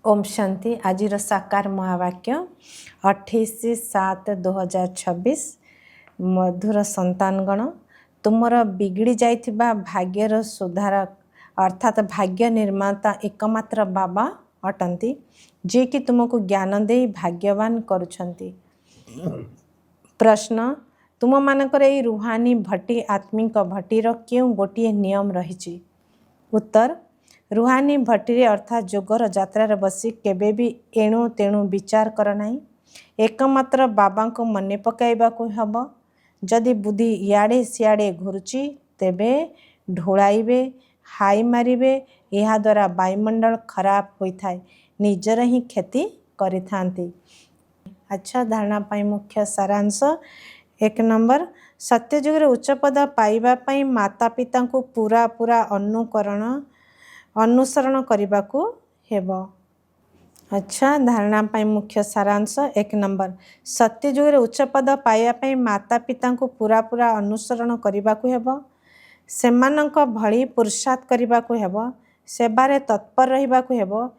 ओम शांति। आज साकार महावाक्य 28/7/2026। मधुर संतानगण, तुमर बिगड़ी जाइथिबा भाग्यर सुधारक अर्थात भाग्य निर्माता एकमात्र बाबा अटंती, जे कि तुमको ज्ञान दे भाग्यवान करुछंती। प्रश्न, तुम मानकर एई रूहानी भट्टी आत्मिक भट्टीर क्यों गोटे नियम रही? उत्तर, रूहानी भट्टी अर्थात जोगर यात्रार बसी केबे भी एणु तेणु विचार कर नहीं। एकमात्र बाबा को मन पकाइबा को हब। जदि बुद्धि इयाड़े सियाड़े घुरुची तेबे ढोलाइबे, हाई मारिबे। यह द्वारा वायुमंडल खराब होता है, निजर ही क्षति करिथांती। अच्छा, धारणा पाई मुख्य सारांश। 1 नंबर, सत्ययुग उच्च पद पाइबा पाई माता पिता को पूरा पूरा अनुसरण करने को हेब। अच्छा, धारणा पाई मुख्य सारांश। 1 नंबर, सत्ययुग उच्च पद पाइबा पाई माता पिता को पूरा पूरा अनुसरण करने को हेब। सेमानक भली पुरुषार्थ करने को हेब। सेवारे तत्पर रहिबा को हेब।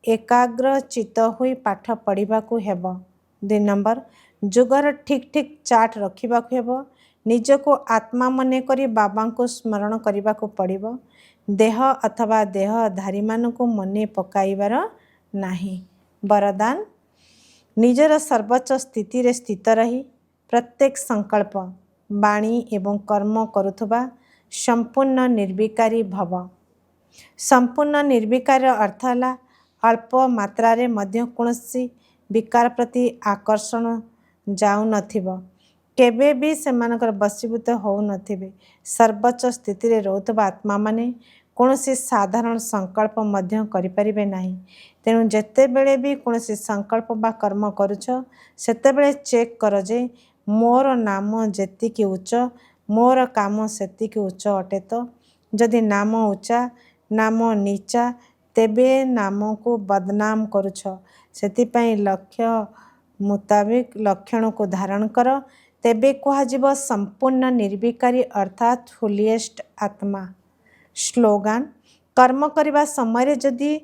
एकाग्र चित्त होई पाठ पढ़िबा को हेब। 2 नंबर, जुगर ठीक ठीक चाट रखिबा को हेब। निज को आत्मा मने करी बाबा को स्मरण करने को पड़िबो। देह अथवा देहधारी मान को मने पकाइबार नाही। वरदान, निजर सर्वोच्च स्थिति रे स्थित रही प्रत्येक संकल्प वाणी एवं कर्म करुथबा संपूर्ण निर्विकारी भव। संपूर्ण निर्विकार अर्थ है अल्प मात्रा रे मध्य कौनसी विकार प्रति आकर्षण जाऊ नथिबो। केबे भी सेमानकर बसीभूत हो नथिबे। सर्वोच्च स्थिति रे रहउथबा आत्मा माने कौनसी साधारण संकल्प मध्य करिपारिबे नाही। तेणु जेते बेले भी कौनसी संकल्प बा कर्म करुछ सेते बेले चेक कर जे मोर नाम जेतिकी उच्च मोर काम सेतिकी उच्च अटे। तो जदि नाम उच्चा नाम नीचा तेबे नाम को बदनाम करुछ। सेतिपाई लक्ष्य मुताबिक लक्षण को धारण कर, तेबे कह संपूर्ण निर्विकारी अर्थात फुलिएस्ट आत्मा। स्लोगान, कर्म करने समय जदि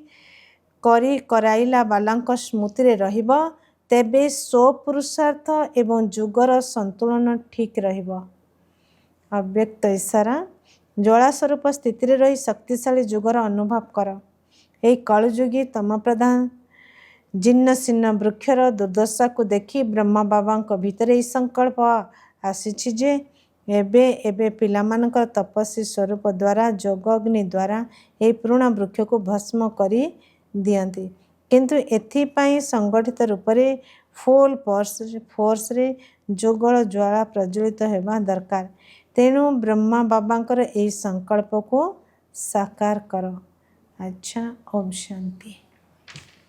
करी कराइला बालांक स्मृति रे रहिब तेबे स्व पुरुषार्थ एवं जुगर संतुलन ठीक रहिब। अव्यक्त इशारा, ज्वाला स्वरूप स्थिति रे रही शक्तिशाली जुगर अनुभव कर। यही कलयुगी तम प्रधान जीर्ण शीर्ण वृक्षर दुर्दशा को देखी ब्रह्मा बाबा भितर यही संकल्प आसीछि जे एबे एबे पिलामानकर तपस्वी स्वरूप द्वारा जोग अग्नि द्वारा यही पुराणा वृक्ष को भस्म करी दियंती। किंतु एथिपाई संगठित रूप से फुल फोर्स रे जोगल ज्वाला प्रज्वलित होगा दरकार। तेणु ब्रह्मा बाबांकर यही संकल्प को साकार कर। अच्छा, ओम शांति।